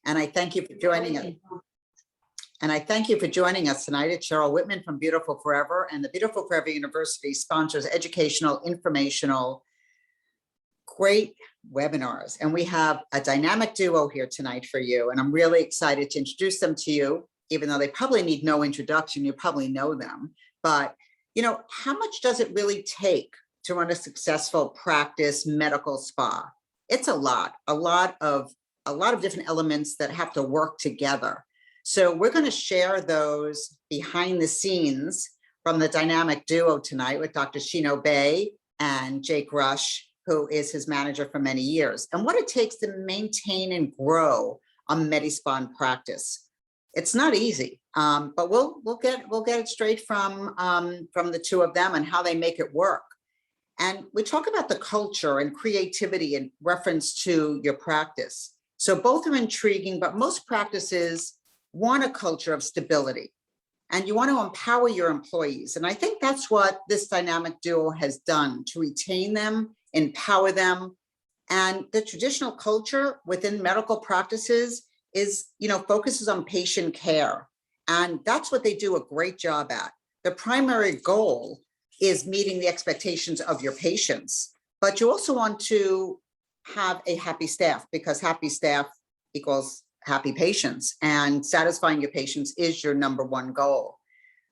And I thank you for joining us. And I thank you for joining us tonight. It's Cheryl Whitman from Beautiful Forever, and the Beautiful Forever University sponsors educational, informational, great webinars. And we have a dynamic duo here tonight for you. And I'm really excited to introduce them to you, even though they probably need no introduction. You probably know them. But, you know, how much does it really take to run a successful practice medical spa? It's a lot of different elements that have to work together. So we're going to share those behind the scenes from the dynamic duo tonight with Dr. Shino Bay and Jake Rush, who is his manager for many years, and what it takes to maintain and grow a medspa practice. It's not easy, but we'll get it straight from the two of them and how they make it work. And we talk about the culture and creativity in reference to your practice. So both are intriguing, but most practices want a culture of stability, and you want to empower your employees. And I think that's what this dynamic duo has done to retain them, empower them. And the traditional culture within medical practices is, focuses on patient care. And that's what they do a great job at. The primary goal is meeting the expectations of your patients, but you also want to have a happy staff, because happy staff equals happy patients, and satisfying your patients is your number one goal.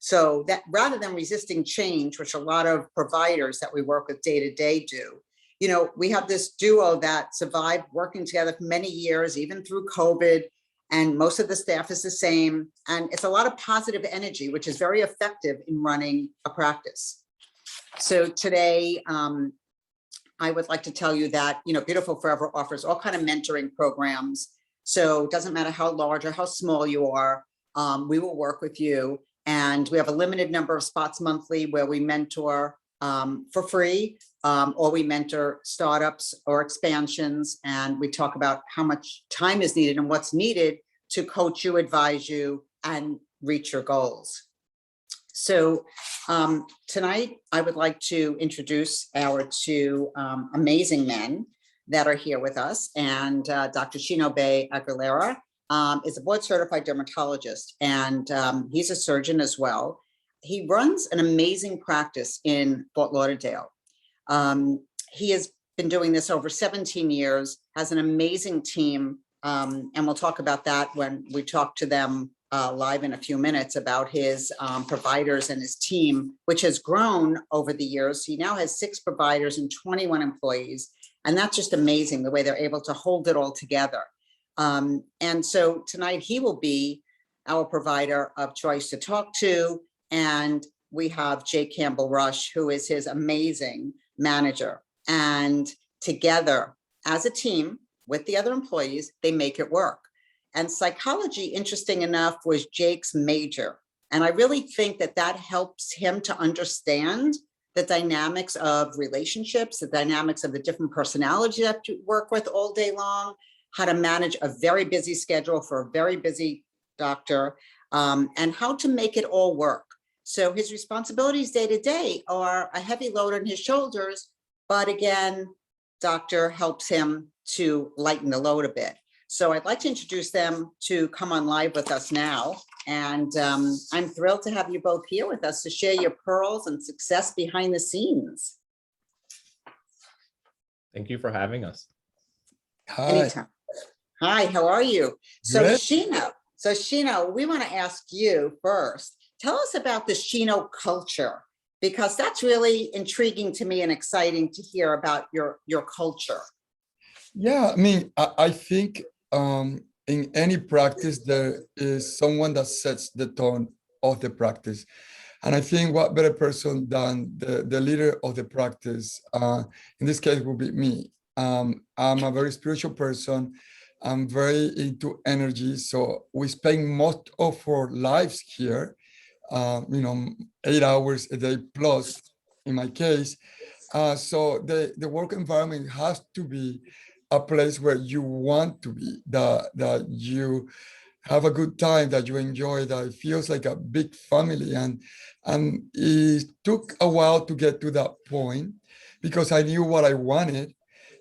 So that rather than resisting change, which a lot of providers that we work with day to day do, we have this duo that survived working together for many years, even through COVID, and most of the staff is the same. And it's a lot of positive energy, which is very effective in running a practice. So today, I would like to tell you that, Beautiful Forever offers all kinds of mentoring programs. So it doesn't matter how large or how small you are, we will work with you. And we have a limited number of spots monthly where we mentor for free, or we mentor startups or expansions. And we talk about how much time is needed and what's needed to coach you, advise you, and reach your goals. So tonight, I would like to introduce our two amazing men that are here with us. And Dr. Shino Bay Aguilera is a board certified dermatologist, and he's a surgeon as well. He runs an amazing practice in Fort Lauderdale. He has been doing this over 17 years, has an amazing team, and we'll talk about that when we talk to them live in a few minutes about his providers and his team, which has grown over the years. He now has 6 providers and 21 employees. And that's just amazing, the way they're able to hold it all together. And so tonight he will be our provider of choice to talk to. And we have Jake Campbell Rush, who is his amazing manager. And together as a team with the other employees, they make it work. And psychology, interesting enough, was Jake's major. And I really think that helps him to understand the dynamics of relationships, the dynamics of the different personalities that you work with all day long, how to manage a very busy schedule for a very busy doctor, and how to make it all work. So his responsibilities day to day are a heavy load on his shoulders, but again, doctor helps him to lighten the load a bit. So I'd like to introduce them to come on live with us now. And I'm thrilled to have you both here with us to share your pearls and success behind the scenes. Thank you for having us. Hi. Anytime. Hi, how are you? So Good. Shino, we want to ask you first, tell us about the Shino culture, because that's really intriguing to me and exciting to hear about your culture. Yeah, I mean, I think in any practice, there is someone that sets the tone of the practice. And I think what better person than the leader of the practice, in this case will be me. I'm a very spiritual person. I'm very into energy. So we spend most of our lives here, 8 hours a day plus in my case. So the work environment has to be a place where you want to be, that you have a good time, that you enjoy, that it feels like a big family. And it took a while to get to that point because I knew what I wanted.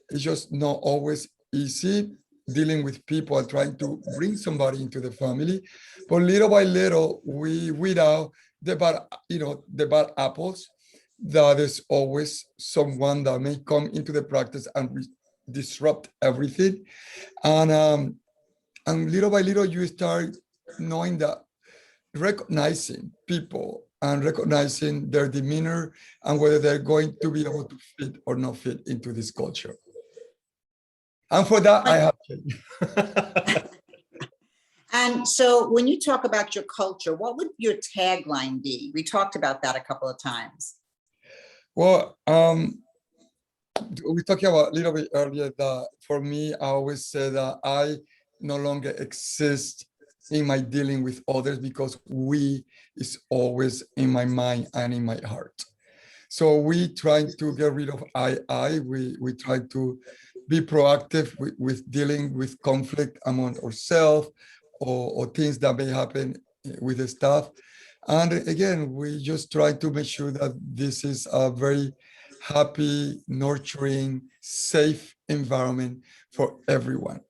It's just not always easy. dealing with people and trying to bring somebody into the family. But little by little, we weed out the bad, the bad apples. That is always someone that may come into the practice and disrupt everything. And little by little, you start knowing that, recognizing people and recognizing their demeanor and whether they're going to be able to fit or not fit into this culture. And for that, I have changed. And so when you talk about your culture, what would your tagline be? We talked about that a couple of times. Well, we talked about a little bit earlier that for me, I always say that I no longer exist in my dealing with others because we is always in my mind and in my heart. So we try to get rid of I. We try to be proactive with dealing with conflict among ourselves or things that may happen with the staff. And again, we just try to make sure that this is a very happy, nurturing, safe environment for everyone.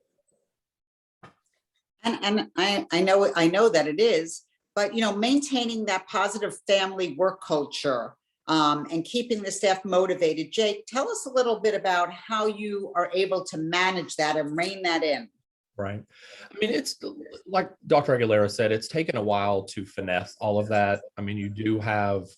And I know that it is, but maintaining that positive family work culture and keeping the staff motivated. Jake, tell us a little bit about how you are able to manage that and rein that in. Right. I mean, it's like Dr. Aguilera said, it's taken a while to finesse all of that. I mean, you do have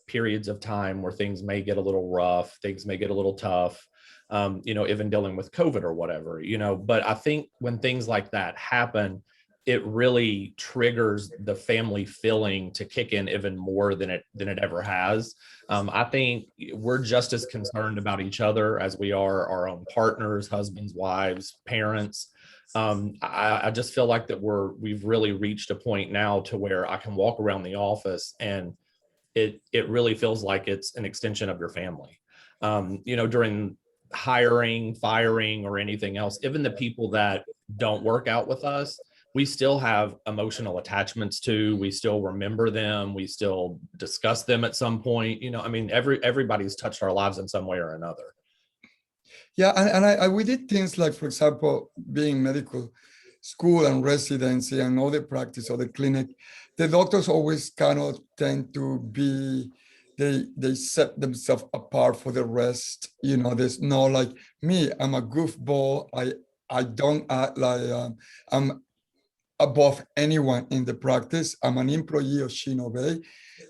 periods of time where things may get a little rough, things may get a little tough, even dealing with COVID or whatever, but I think when things like that happen, it really triggers the family feeling to kick in even more than it ever has. I think we're just as concerned about each other as we are our own partners, husbands, wives, parents. I just feel like that we've really reached a point now to where I can walk around the office and it really feels like it's an extension of your family. During hiring, firing, or anything else, even the people that don't work out with us, we still have emotional attachments to, we still remember them, we still discuss them at some point. Everybody's touched our lives in some way or another. Yeah, and we did things like, for example, being medical school and residency and all the practice or the clinic, the doctors always kind of tend to be, they set themselves apart for the rest. There's no like me, I'm a goofball. I don't act like I'm above anyone in the practice. I'm an employee of Shino Bay.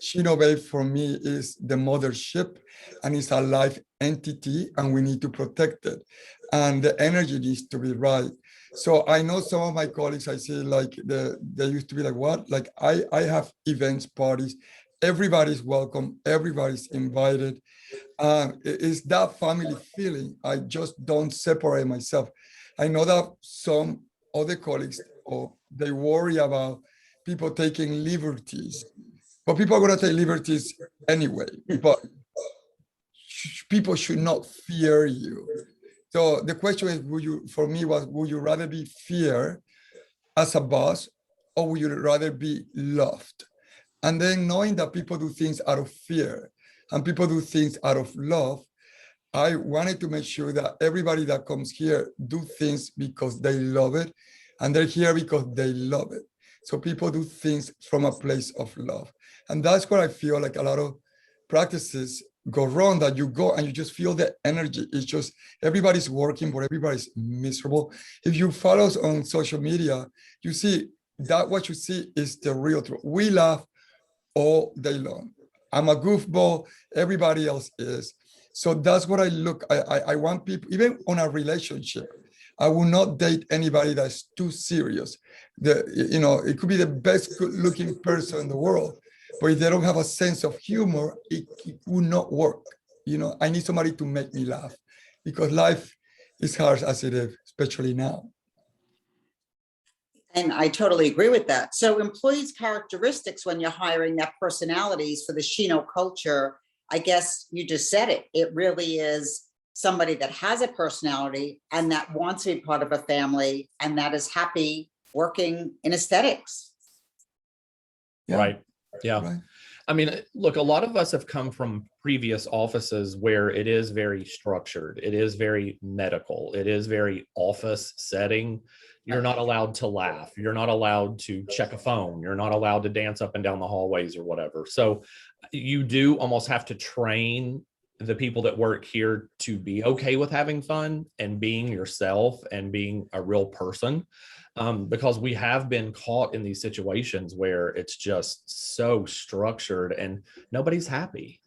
Shino Bay for me is the mothership and it's a live entity and we need to protect it. And the energy needs to be right. So I know some of my colleagues, I see like they used to be like, what? Like I have events, parties, everybody's welcome, everybody's invited. It's that family feeling. I just don't separate myself. I know that some other colleagues, they worry about people taking liberties, but people are going to take liberties anyway. But people should not fear you. So the question is, would you rather be feared as a boss, or would you rather be loved? And then knowing that people do things out of fear and people do things out of love, I wanted to make sure that everybody that comes here do things because they love it, and they're here because they love it. So people do things from a place of love. And that's where I feel like a lot of practices go wrong, that you go and you just feel the energy. It's just everybody's working, but everybody's miserable. If you follow us on social media, you see that what you see is the real truth. We laugh all day long. I'm a goofball, everybody else is. So that's what I want people, even on a relationship, I will not date anybody that's too serious. It could be the best good looking person in the world, but if they don't have a sense of humor, it will not work. I need somebody to make me laugh because life is hard as it is, especially now. And I totally agree with that. So employees' characteristics when you're hiring that personalities for the Shino culture, I guess you just said it. It really is somebody that has a personality and that wants to be part of a family and that is happy working in aesthetics. Yeah. Right. Yeah. Right. I mean, look, a lot of us have come from previous offices where it is very structured. It is very medical. It is very office setting. You're not allowed to laugh. You're not allowed to check a phone. You're not allowed to dance up and down the hallways or whatever. So you do almost have to train the people that work here to be okay with having fun and being yourself and being a real person. Because we have been caught in these situations where it's just so structured and nobody's happy.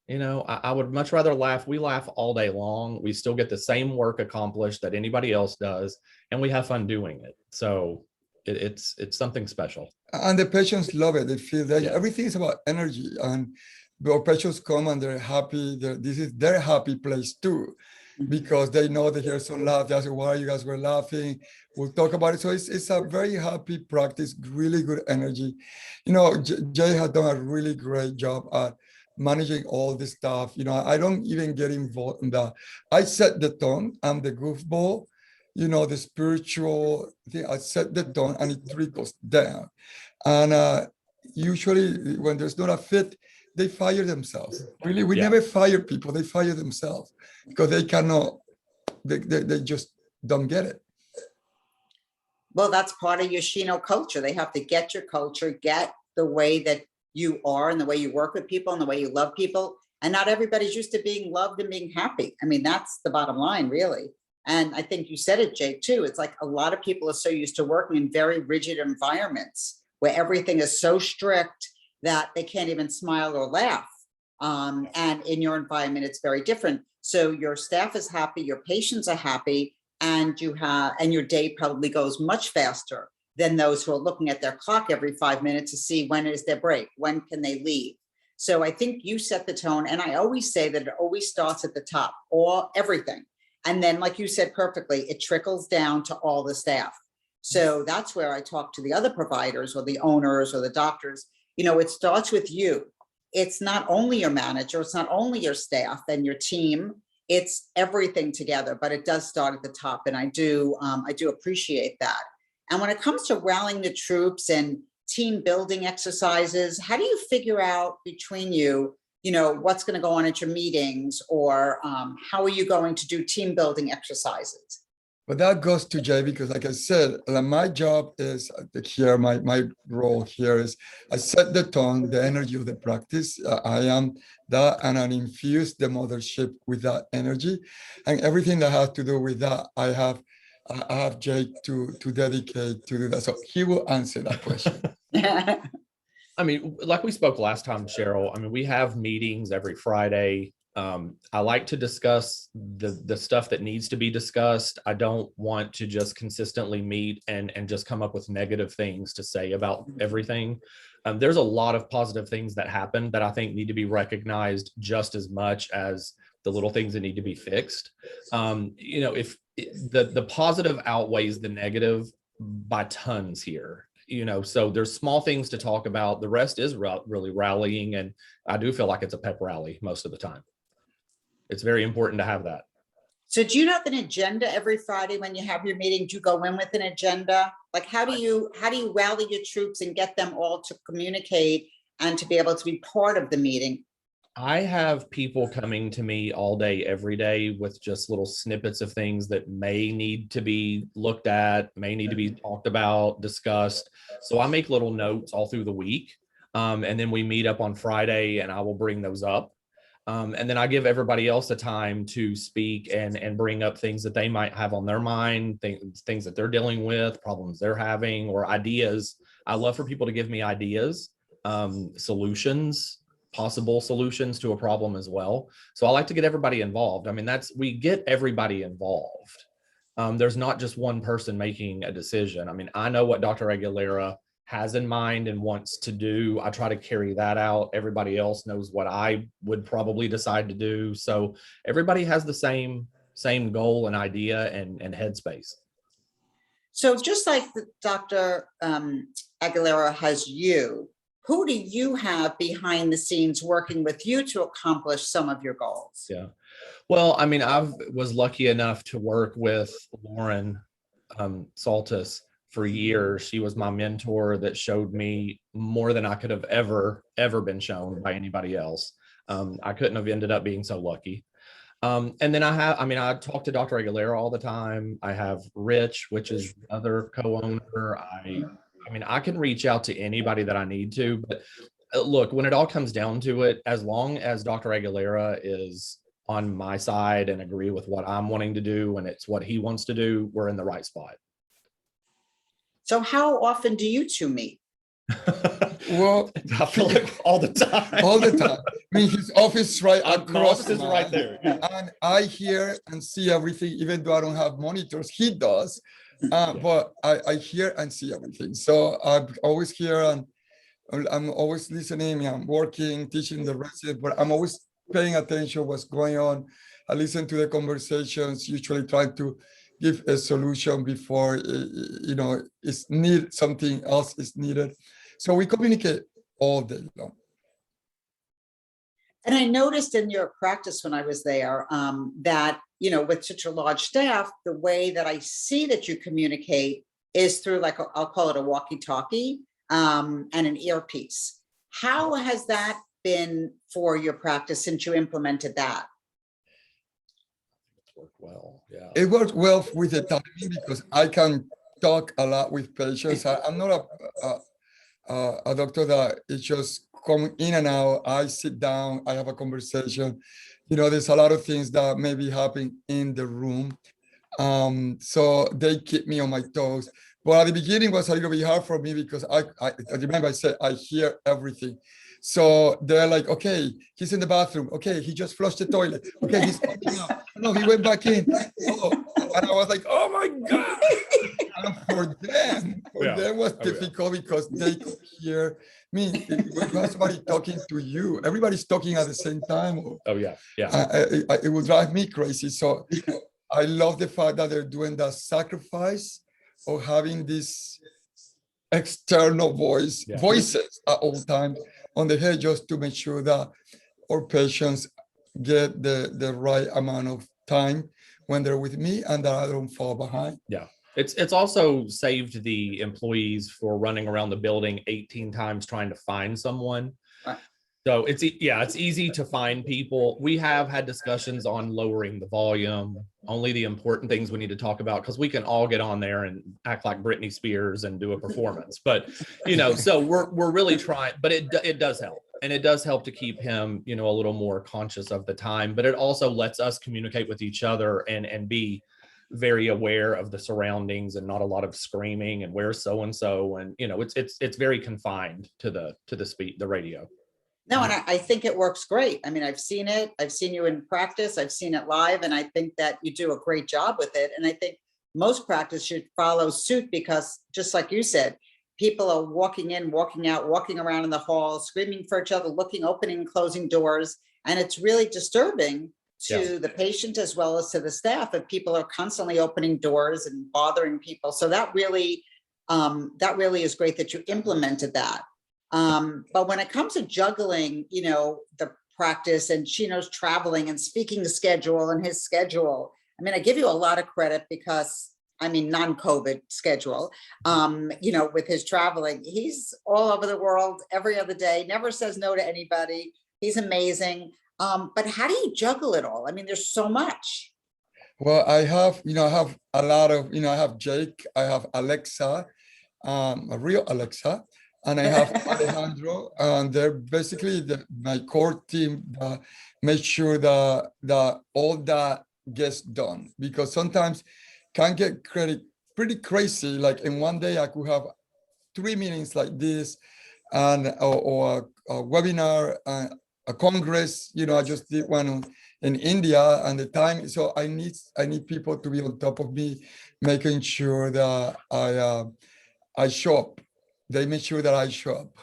You know, I would much rather laugh. We laugh all day long. We still get the same work accomplished that anybody else does, and we have fun doing it. So it's something special. And the patients love it. They feel that Yeah. everything is about energy, and our patients come and they're happy. This is their happy place too, because they know they hear some laugh. They ask, why you guys were laughing? We'll talk about it. So it's a very happy practice, really good energy. You know, Jay has done a really great job at managing all this stuff. You know, I don't even get involved in that. I set the tone. I'm the goofball, you know, the spiritual thing. I set the tone and it trickles down. And usually when there's not a fit, they fire themselves. Really, we Yeah. never fire people. They fire themselves because they cannot, they just don't get it. Well, that's part of your Shino culture. They have to get your culture, get the way that you are and the way you work with people and the way you love people. And not everybody's used to being loved and being happy. I mean, that's the bottom line, really. And I think you said it, Jake, too. It's like a lot of people are so used to working in very rigid environments where everything is so strict that they can't even smile or laugh. And in your environment, it's very different. So your staff is happy, your patients are happy, and your day probably goes much faster than those who are looking at their clock every 5 minutes to see when is their break, when can they leave. So I think you set the tone. And I always say that it always starts at the top, or everything. And then, like you said perfectly, it trickles down to all the staff. So that's where I talk to the other providers or the owners or the doctors. You know, it starts with you. It's not only your manager, it's not only your staff and your team, it's everything together, but it does start at the top. And I do appreciate that. And when it comes to rallying the troops and team building exercises, how do you figure out between you, you know, what's going to go on at your meetings, or how are you going to do team building exercises? But that goes to Jay, because like I said, my job is here, my role here is I set the tone, the energy of the practice. I am that, and I infuse the mothership with that energy. And everything that has to do with that, I have Jake to dedicate to do that. So he will answer that question. I mean, like we spoke last time, Cheryl, I mean, we have meetings every Friday. I like to discuss the stuff that needs to be discussed. I don't want to just consistently meet and just come up with negative things to say about everything. There's a lot of positive things that happen that I think need to be recognized just as much as the little things that need to be fixed. You know, if the positive outweighs the negative by tons here. You know, so there's small things to talk about. The rest is really rallying, and I do feel like it's a pep rally most of the time. It's very important to have that. So do you have an agenda every Friday when you have your meeting? Do you go in with an agenda? Like, how do you rally your troops and get them all to communicate and to be able to be part of the meeting? I have people coming to me all day, every day with just little snippets of things that may need to be looked at, may need to be talked about, discussed. So I make little notes all through the week. And then we meet up on Friday and I will bring those up. And then I give everybody else a time to speak and bring up things that they might have on their mind, things that they're dealing with, problems they're having, or ideas. I love for people to give me ideas, solutions, possible solutions to a problem as well. So I like to get everybody involved. I mean, we get everybody involved. There's not just one person making a decision. I mean, I know what Dr. Aguilera has in mind and wants to do. I try to carry that out. Everybody else knows what I would probably decide to do. So everybody has the same goal and idea and headspace. So just like Dr. Aguilera has you, who do you have behind the scenes working with you to accomplish some of your goals? Yeah. Well, I mean, I was lucky enough to work with Lauren Saltis for years. She was my mentor that showed me more than I could have ever been shown by anybody else. I couldn't have ended up being so lucky. And then I talk to Dr. Aguilera all the time. I have Rich, which is the other co-owner. I can reach out to anybody that I need to, but look, when it all comes down to it, as long as Dr. Aguilera is on my side and agree with what I'm wanting to do and it's what he wants to do, we're in the right spot. So how often do you two meet? Well, I feel like all the time. all the time. I mean, his office right My across office is mine. right there. Yeah. And I hear and see everything, even though I don't have monitors. He does, but I hear and see everything. So I'm always here, and I'm always listening. I'm working, teaching the residents, but I'm always paying attention what's going on. I listen to the conversations, usually trying to give a solution before something else is needed. So we communicate all day long. And I noticed in your practice when I was there that, with such a large staff, the way that I see that you communicate is through, like, I'll call it a walkie talkie and an earpiece. How has that been for your practice since you implemented that? It's worked well. Yeah. It works well with the timing because I can talk a lot with patients. I'm not a doctor that is just come in and out. I sit down, I have a conversation. There's a lot of things that may be happening in the room. So they keep me on my toes. But at the beginning it was a little bit hard for me because I remember I said I hear everything. So they're like, okay, he's in the bathroom. Okay, he just flushed the toilet. Okay, he's coming out. No, he went back in. Oh, and I was like, oh my God. And for them was difficult because they could hear me. When you have somebody talking to you, everybody's talking at the same time. Oh yeah, yeah. It would drive me crazy. So I love the fact that they're doing that sacrifice of having this external voices at all times on the head, just to make sure that our patients get the right amount of time when they're with me and that I don't fall behind. Yeah. It's also saved the employees for running around the building 18 times trying to find someone. Right. So it's easy to find people. We have had discussions on lowering the volume, only the important things we need to talk about, because we can all get on there and act like Britney Spears and do a performance. But so we're really trying, but it does help. And it does help to keep him, a little more conscious of the time, but it also lets us communicate with each other and be very aware of the surroundings and not a lot of screaming and where's so-and-so. And, it's very confined to the radio. No, and I think it works great. I mean, I've seen it. I've seen you in practice. I've seen it live. And I think that you do a great job with it. And I think most practice should follow suit because, just like you said, people are walking in, walking out, walking around in the hall, screaming for each other, opening and closing doors. And it's really disturbing to the patient as well as to the staff if people are constantly opening doors and bothering people. So that really is great that you implemented that. But when it comes to juggling, the practice and Chino's traveling and speaking schedule and his schedule, I give you a lot of credit because, non-COVID schedule, with his traveling, he's all over the world every other day, never says no to anybody. He's amazing. But how do you juggle it all? There's so much. Well, I have a lot of, I have Jake, I have Alexa, a real Alexa. And I have Alejandro, and they're basically my core team that make sure that all that gets done. Because sometimes can get pretty crazy. Like in one day, I could have 3 meetings like this, and or a webinar, a congress. I just did one in India, and the time. So I need people to be on top of me, making sure that I show up. They make sure that I show up.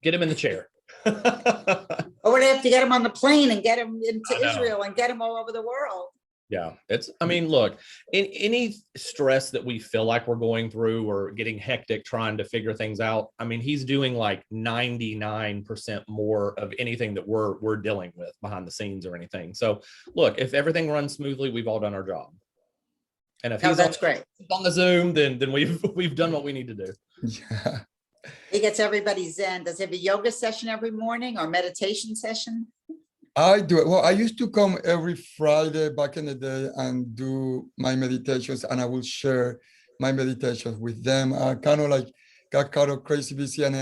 Get him in the chair. Or we have to get him on the plane and get him into Israel and get him all over the world. Yeah, look, in any stress that we feel like we're going through or getting hectic trying to figure things out, he's doing like 99% more of anything that we're dealing with behind the scenes or anything. So look, if everything runs smoothly, we've all done our job. And if No, he's that's great. on the Zoom, then we've done what we need to do. Yeah. He gets everybody zen. Does he have a yoga session every morning or meditation session? I do it. Well, I used to come every Friday back in the day and do my meditations, and I will share my meditations with them. I kind of like got kind of crazy busy, and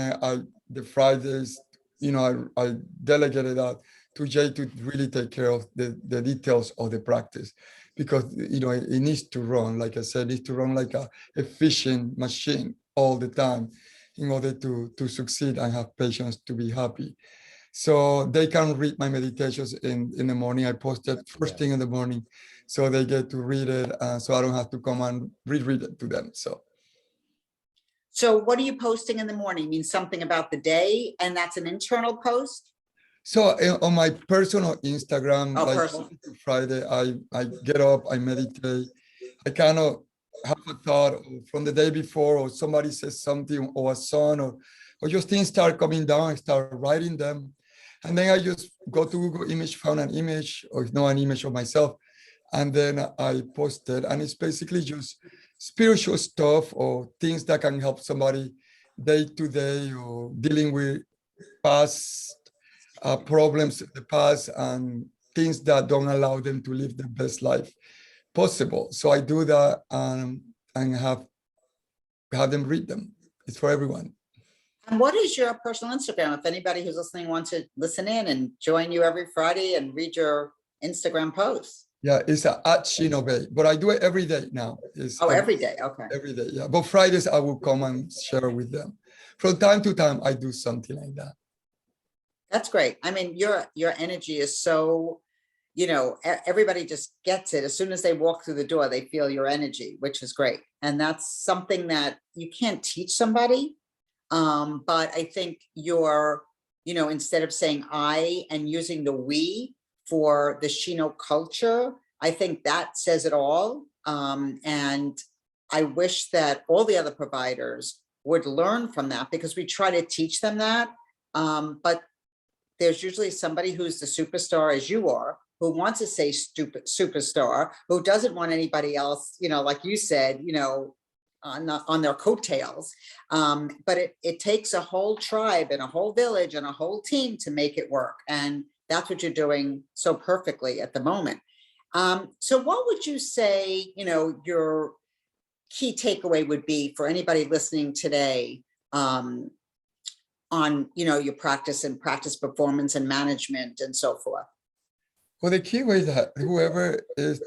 the Fridays, I delegated that to Jay to really take care of the details of the practice, because it needs to run, like I said, it needs to run like a efficient machine all the time in order to succeed and have patients to be happy. So they can read my meditations in the morning. I post it first thing in the morning, so they get to read it. So I don't have to come and reread it to them. So what are you posting in the morning? Means something about the day, and that's an internal post? So on my personal Instagram, Oh, like personal. Monday to Friday, I get up, I meditate. I kind of have a thought from the day before, or somebody says something, or a song, or just things start coming down. I start writing them. And then I just go to Google Image, found an image, or an image of myself, and then I post it. And it's basically just spiritual stuff or things that can help somebody day to day, or dealing with past problems in the past and things that don't allow them to live the best life possible. So I do that, and have them read them. It's for everyone. And what is your personal Instagram? If anybody who's listening wants to listen in and join you every Friday and read your Instagram posts. Yeah, it's at Shino Bay, but I do it every day now. Oh, every day. Okay. Every day, yeah. But Fridays I will come and share with them. From time to time, I do something like that. That's great. I mean, your energy is so, everybody just gets it. As soon as they walk through the door, they feel your energy, which is great. And that's something that you can't teach somebody. But I think instead of saying I and using the we for the Shino culture, I think that says it all. And I wish that all the other providers would learn from that, because we try to teach them that. But there's usually somebody who's the superstar, as you are, who wants to say stupid superstar, who doesn't want anybody else, like you said, on their coattails. But it takes a whole tribe and a whole village and a whole team to make it work. And that's what you're doing so perfectly at the moment. So what would you say, your key takeaway would be for anybody listening today, on your practice and practice performance and management and so forth? Well, the key way that whoever is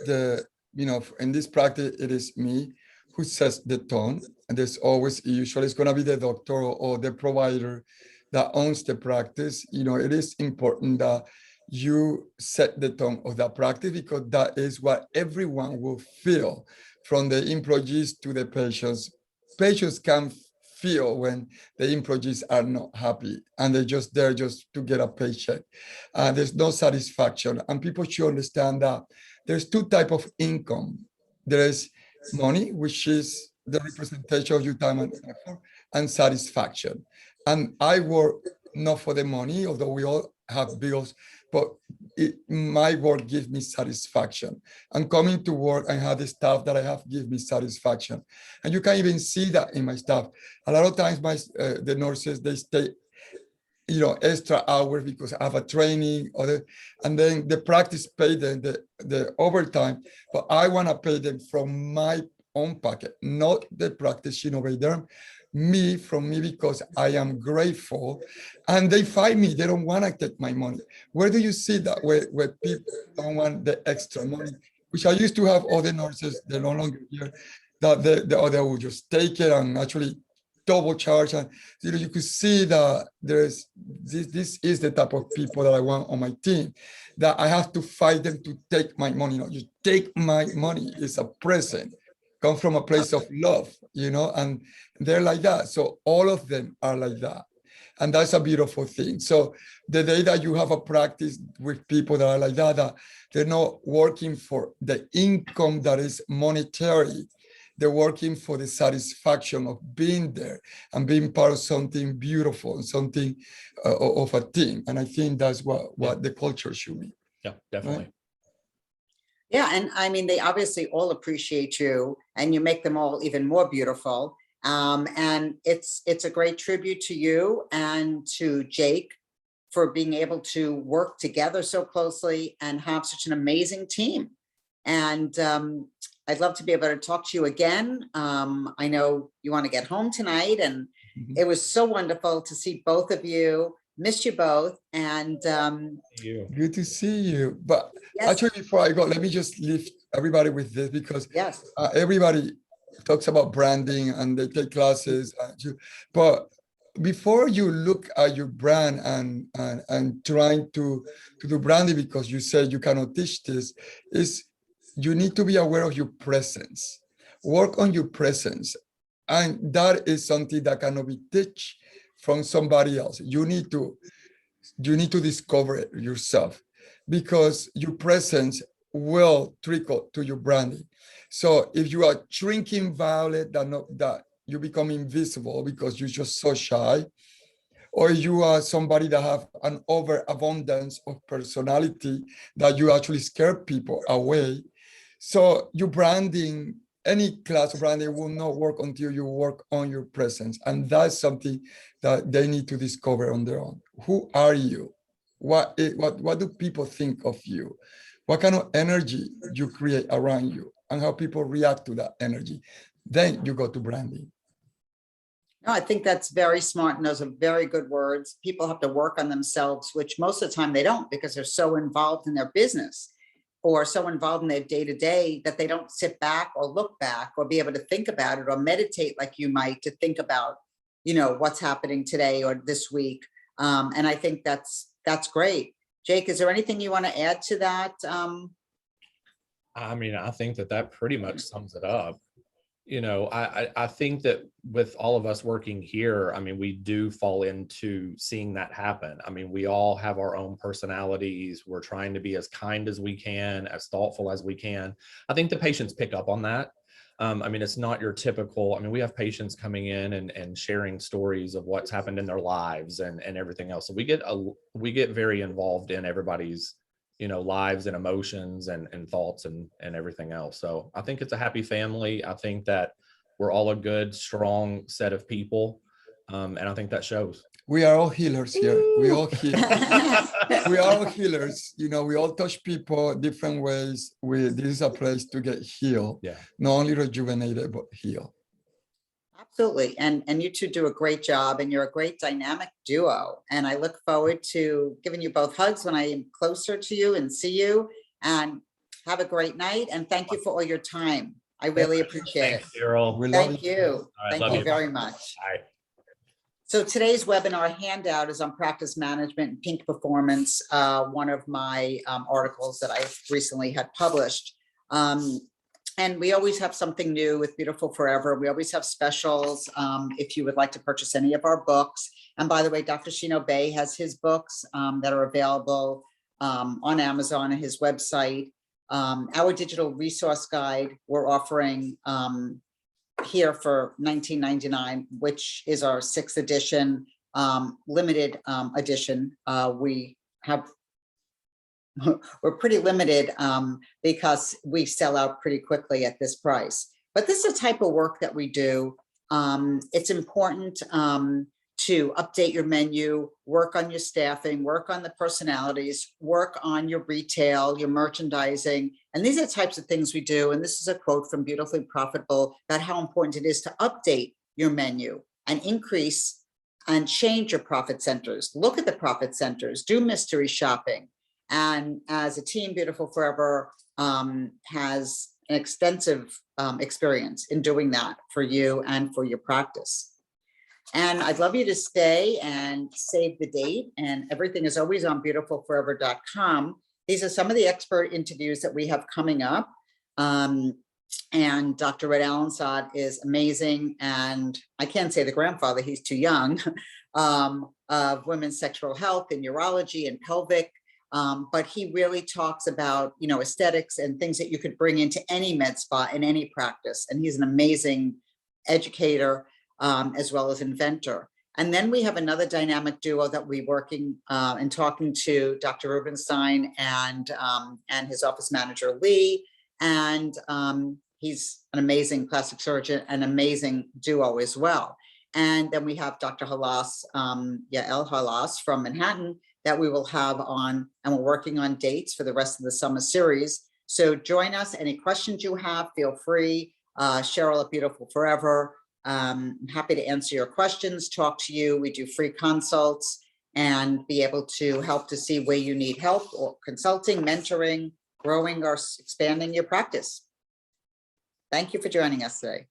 in this practice, it is me who sets the tone. And there's usually it's going to be the doctor or the provider that owns the practice. It is important that you set the tone of that practice, because that is what everyone will feel, from the employees to the patients. Patients can feel when the employees are not happy and they're just there just to get a paycheck. There's no satisfaction, and people should understand that there's two types of income. There is money, which is the representation of your time and effort, and satisfaction. And I work not for the money, although we all have bills, but my work gives me satisfaction. And coming to work and have the staff that I have give me satisfaction. And you can even see that in my staff. A lot of times the nurses, they stay extra hours because I have a training, and then the practice pay them the overtime, but I want to pay them from my own pocket, not the practice pay them from me, because I am grateful. And they fight me, they don't want to take my money. Where do you see that, where people don't want the extra money, which I used to have other nurses, they're no longer here, that the other will just take it and actually double charge. And you could see that this is the type of people that I want on my team, that I have to fight them to take my money. You take my money, it's a present, come from a place of love, and they're like that. So all of them are like that, and that's a beautiful thing. So the day that you have a practice with people that are like that they're not working for the income that is monetary, they're working for the satisfaction of being there and being part of something beautiful and something of a team. And I think that's what the culture should be. Yeah, definitely. Right? Yeah, and I mean, they obviously all appreciate you, and you make them all even more beautiful. And it's a great tribute to you and to Jake for being able to work together so closely and have such an amazing team. And I'd love to be able to talk to you again. I know you want to get home tonight, and it was so wonderful to see both of you. Missed you both, and You. Good to see you. But yes, actually, before I go, let me just leave everybody with this, because yes, everybody talks about branding and they take classes. But before you look at your brand and trying to do branding, because you said you cannot teach this, is you need to be aware of your presence. Work on your presence. And that is something that cannot be taught from somebody else. You need to discover it yourself, because your presence will trickle to your branding. So if you are drinking violet, that you become invisible because you're just so shy, or you are somebody that have an overabundance of personality that you actually scare people away. So your branding, any class of branding will not work until you work on your presence. And that's something that they need to discover on their own. Who are you? What do people think of you? What kind of energy you create around you, and how people react to that energy? Then you go to branding. no, I think that's very smart, and those are very good words. People have to work on themselves, which most of the time they don't, because they're so involved in their business or so involved in their day-to-day that they don't sit back or look back or be able to think about it or meditate like you might, to think about, you know, what's happening today or this week. And I think that's great. Jake, is there anything you want to add to that? I mean, I think that pretty much sums it up. You know, I think that with all of us working here, I mean, we do fall into seeing that happen. I mean, we all have our own personalities. We're trying to be as kind as we can, as thoughtful as we can. I think the patients pick up on that. I mean, it's not your typical, I mean, we have patients coming in and sharing stories of what's happened in their lives and everything else. So we get very involved in everybody's, you know, lives and emotions and thoughts and everything else. So I think it's a happy family. I think that we're all a good, strong set of people. And I think that shows. We are all healers here. We all heal. We are all healers. You know, we all touch people different ways. This is a place to get healed. Yeah. Not only rejuvenated, but healed. Absolutely. And you two do a great job, and you're a great dynamic duo. And I look forward to giving you both hugs when I am closer to you and see you. And have a great night. And thank you for all your time. I really appreciate it. Thanks, Cheryl. We love Thank you. you. All right, Thank love you you. very much. All right. So today's webinar handout is on practice management and peak performance, one of my articles that I recently had published. And we always have something new with Beautiful Forever. We always have specials if you would like to purchase any of our books. And by the way, Dr. Shino Bay has his books that are available on Amazon and his website. Our digital resource guide we're offering here for $19.99, which is our 6th edition, limited edition. We have we're pretty limited because we sell out pretty quickly at this price. But this is the type of work that we do. It's important to update your menu, work on your staffing, work on the personalities, work on your retail, your merchandising. And these are the types of things we do. And this is a quote from Beautifully Profitable about how important it is to update your menu and increase and change your profit centers. Look at the profit centers, do mystery shopping. And as a team, Beautiful Forever has an extensive experience in doing that for you and for your practice. And I'd love you to stay and save the date, and everything is always on beautifulforever.com. These are some of the expert interviews that we have coming up. And Dr. Red Allensod is amazing. And I can't say the grandfather, he's too young, of women's sexual health and urology and pelvic. But he really talks about, you know, aesthetics and things that you could bring into any med spa in any practice. And he's an amazing educator as well as inventor. And then we have another dynamic duo that we're working and talking to Dr. Rubenstein and his office manager, Lee. And he's an amazing plastic surgeon, an amazing duo as well. And then we have Dr. Halas, Yael Halas from Manhattan that we will have on, and we're working on dates for the rest of the summer series. So join us. Any questions you have, feel free. Cheryl at Beautiful Forever. I'm happy to answer your questions, talk to you. We do free consults and be able to help to see where you need help or consulting, mentoring, growing or expanding your practice. Thank you for joining us today.